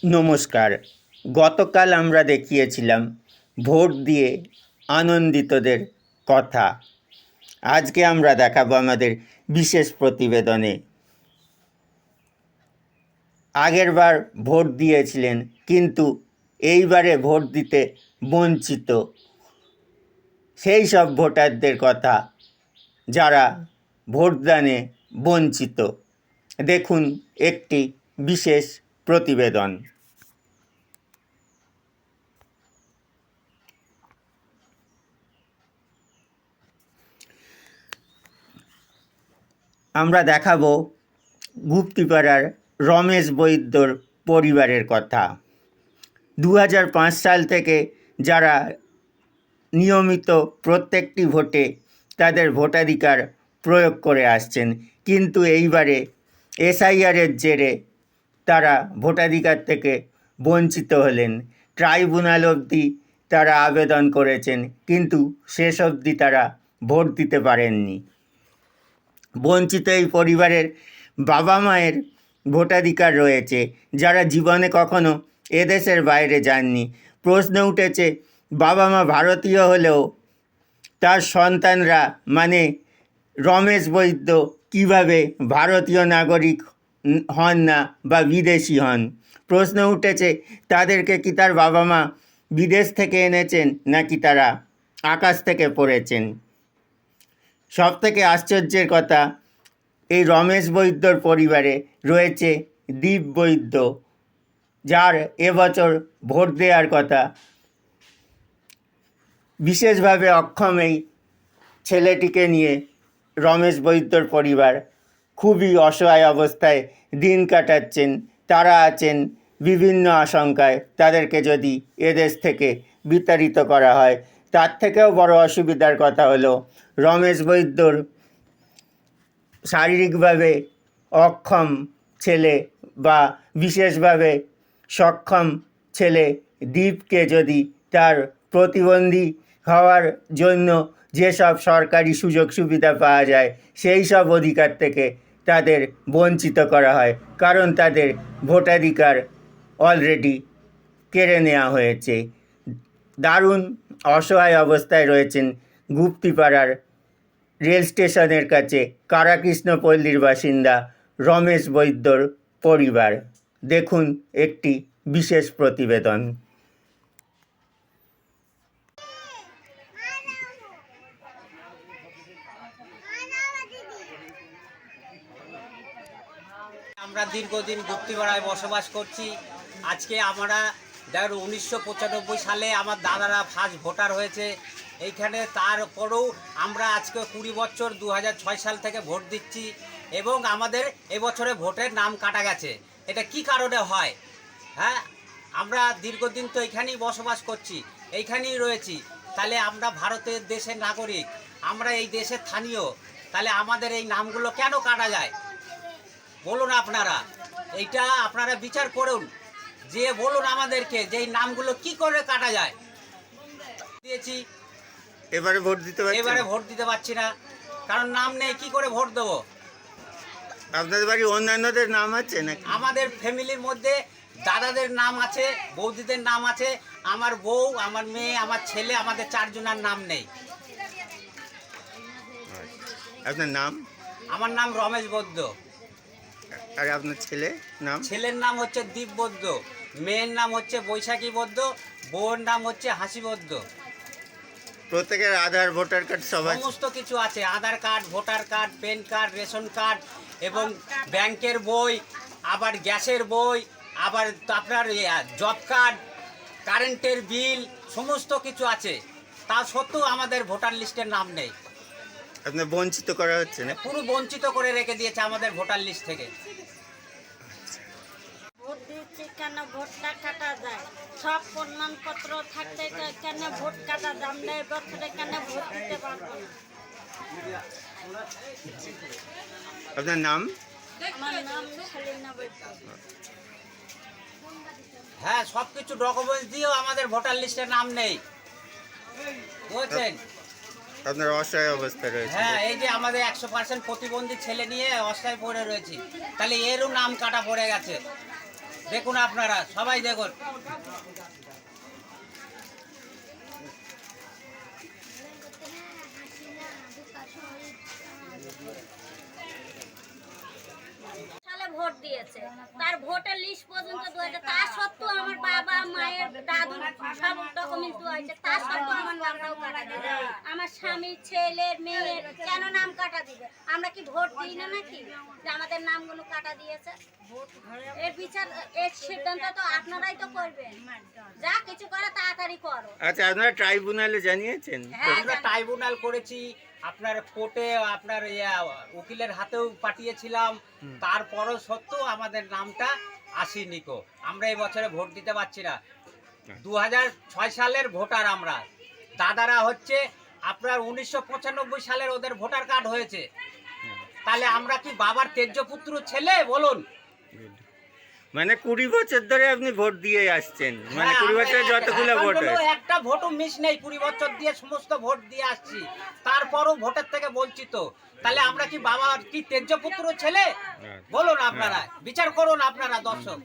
নমস্কার। গতকাল আমরা দেখিয়েছিলাম ভোট দিয়ে আনন্দিতদের কথা। আজকে আমরা দেখাবো আমাদের বিশেষ প্রতিবেদনে। আগেরবার ভোট দিয়েছিলেন কিন্তু এইবারে ভোট দিতে বঞ্চিত সেই সব ভোটারদের কথা যারা ভোটদানে বঞ্চিত। দেখুন একটি বিশেষ প্রতিবেদন। আমরা দেখাবো গুপ্তিপাড়ার রমেশ বৈদ্যর পরিবারের কথা। 2005 সাল থেকে যারা নিয়মিত প্রত্যেকটি ভোটে তাদের ভোটাধিকার প্রয়োগ করে আসছেন, কিন্তু এইবারে এসআইআরের জেরে তারা ভোটাধিকার থেকে বঞ্চিত হলেন। ট্রাইব্যুনাল অবধি তারা আবেদন করেছেন, কিন্তু শেষ অবধি তারা ভোট দিতে পারেননি। বঞ্চিত এই পরিবারের বাবা মায়ের ভোটাধিকার রয়েছে, যারা জীবনে কখনো এদেশের বাইরে যাননি। প্রশ্ন উঠেছে, বাবা মা ভারতীয় হলেও তার সন্তানরা মানে রমেশ বৈদ্য কীভাবে ভারতীয় নাগরিক হন না বা বিদেশি হন? প্রশ্ন উঠেছে, তাদেরকে কি তার বাবা মা বিদেশ থেকে এনেছেন নাকি তারা আকাশ থেকে পড়েছেন? সবথেকে আশ্চর্যের কথা, এই রমেশ বৈদ্যর পরিবারে রয়েছে দীপ বৈদ্য, যার এবছর ভোট দেওয়ার কথা। বিশেষভাবে অক্ষম এই ছেলেটিকে নিয়ে রমেশ বৈদ্যর পরিবার খুবই অসহায় অবস্থায় দিন কাটাচ্ছেন। তারা আছেন বিভিন্ন আশঙ্কায়, তাদেরকে যদি এদেশ থেকে বিতাড়িত করা হয়। তার থেকেও বড় অসুবিধার কথা হলো, রমেশ বৈদ্যর শারীরিকভাবে অক্ষম ছেলে বা বিশেষভাবে সক্ষম ছেলে দীপকে যদি তার প্রতিবন্ধী হওয়ার জন্য যেসব সরকারি সুযোগ সুবিধা পাওয়া যায় সেই সব অধিকার থেকে তাদের বঞ্চিত করা হয়, কারণ তাদের ভোটাধিকার অলরেডি কেড়ে নেওয়া হয়েছে। দারুণ অসহায় অবস্থায় রয়েছেন গুপ্তিপাড়ার রেল স্টেশনের কাছে কারাকৃষ্ণপল্লীর বাসিন্দা রমেশ বৈদ্যর পরিবার। দেখুন একটি বিশেষ প্রতিবেদন। আমরা দীর্ঘদিন গুপ্তিপাড়ায় বসবাস করছি। আজকে আমরা 1995 সালে আমার দাদারা ফার্স্ট ভোটার হয়েছে এইখানে। তারপরেও আমরা আজকে 20 বছর 2006 সাল থেকে ভোট দিচ্ছি এবং আমাদের এবছরে ভোটের নাম কাটা গেছে। এটা কি কারণে হয়? হ্যাঁ, আমরা দীর্ঘদিন তো এইখানেই বসবাস করছি, এইখানেই রয়েছি, তাহলে আমরা ভারতের দেশের নাগরিক, আমরা এই দেশের স্থানীয়, তাহলে আমাদের এই নামগুলো কেন কাটা যায় বলুন আপনারা? এইটা আপনারা বিচার করুন, যে বলুন আমাদেরকে যে এই নামগুলো কি করে কাটা যায়। দিয়েছি, এবারে ভোট দিতে পারছি, এবারে ভোট দিতে পারছি না, কারণ নাম নেই, কি করে ভোট দেবো? আপনাদের বাড়ি অন্যান্যদের নাম আছে নাকি? আমাদের ফ্যামিলির মধ্যে দাদাদের নাম আছে, বৌদিদের নাম আছে, আমার বউ, আমার মেয়ে, আমার ছেলে, আমাদের 4 জনের নাম নেই। আপনার নাম? আমার নাম রমেশ বৈদ্য। আর আপনার ছেলে নাম? ছেলের নাম হচ্ছে দীপ বৈদ্য, মেয়ের নাম হচ্ছে বৈশাখী বৈদ্য, বউয়ের নাম হচ্ছে হাসি বৈদ্য। প্রত্যেকের আধার ভোটার কার্ড সবাই সমস্ত কিছু আছে, Aadhaar card, voter card, PAN card, ration card এবং ব্যাংকের বই, আবার গ্যাসের বই, আবার আপনার জব কার্ড, কারেন্টের বিল, সমস্ত কিছু আছে। তা সত্ত্বেও আমাদের ভোটার লিস্টের নাম নেই। আপনার বঞ্চিত করা হচ্ছে না? পুরো বঞ্চিত করে রেখে দিয়েছে আমাদের ভোটার লিস্ট থেকে। ভোট দিচ্ছি কেন ভোটটা কাটা যায়? সব প্রমাণপত্র থাকতে কেন ভোট কাটা দাম নেই? বছরে কেন ভোট দিতে পারবো না? আপনার নাম? আমার নাম সেলিনা বৈদ্য। হ্যাঁ, সব কিছু ডকুমেন্টস দিয়েও আমাদের ভোটার লিস্টের নাম নেই, বুঝছেন? আপনার অসহায় অবস্থা রয়েছে। হ্যাঁ, এই যে আমাদের 100% প্রতিবন্ধী ছেলে নিয়ে অসহায় পড়ে রয়েছি, তাহলে এরও নাম কাটা পড়ে গেছে। দেখুন আপনারা সবাই দেখুন। সালে ভোট দিয়েছে, তার ভোটের লিস্ট পর্যন্ত দেওয়া, তা সত্ত্বেও আমার বাবা মায়ের দাদু সব ডকুমেন্ট দেওয়া হয়েছে, তা সত্ত্বেও আমার নামটাও কাটা দিবে। আমার স্বামীর ছেলের মেয়ের কেন নাম কাটা দিবে? আমরা কি ভোট দিই না নাকি যে আমাদের নামগুলো কাটা দিয়েছে? এর বিচার, এর সিদ্ধান্ত তো আপনারাই তো করবেন। যা কিছু করে তাড়াতাড়ি করো। আচ্ছা, আপনারা ট্রাইব্যুনালে জানিয়েছেন? হ্যাঁ, আমরা ট্রাইব্যুনাল করেছি, আপনার কোর্টে আপনার উকিলের হাতেও পাঠিয়েছিলাম, তারপরও সত্ত্বেও আমাদের নামটা আসেনি কো। আমরা এই বছরে ভোট দিতে পারছি না। 2006 সালের ভোটার আমরা, দাদারা হচ্ছে আপনার 1995 সালের ওদের ভোটার কার্ড হয়েছে। তাহলে আমরা কি বাবার তেজ্যপুত্র ছেলে বলুন? মানে 20 বছর ধরে আপনি ভোট দিয়ে আসছেন, মানে 20 বছরে যতগুলো ভোট এখনো হয়। একটা ভোটও মিস নেই, 20 বছর দিয়ে সমস্ত ভোট দিয়ে আসছি, তারপরও ভোটের থেকে বঞ্চিত। তাহলে আমরা কি বাবার কি তেজ্যপুত্র ছেলে বলুন? আপনারা বিচার করুন, আপনারা দর্শক।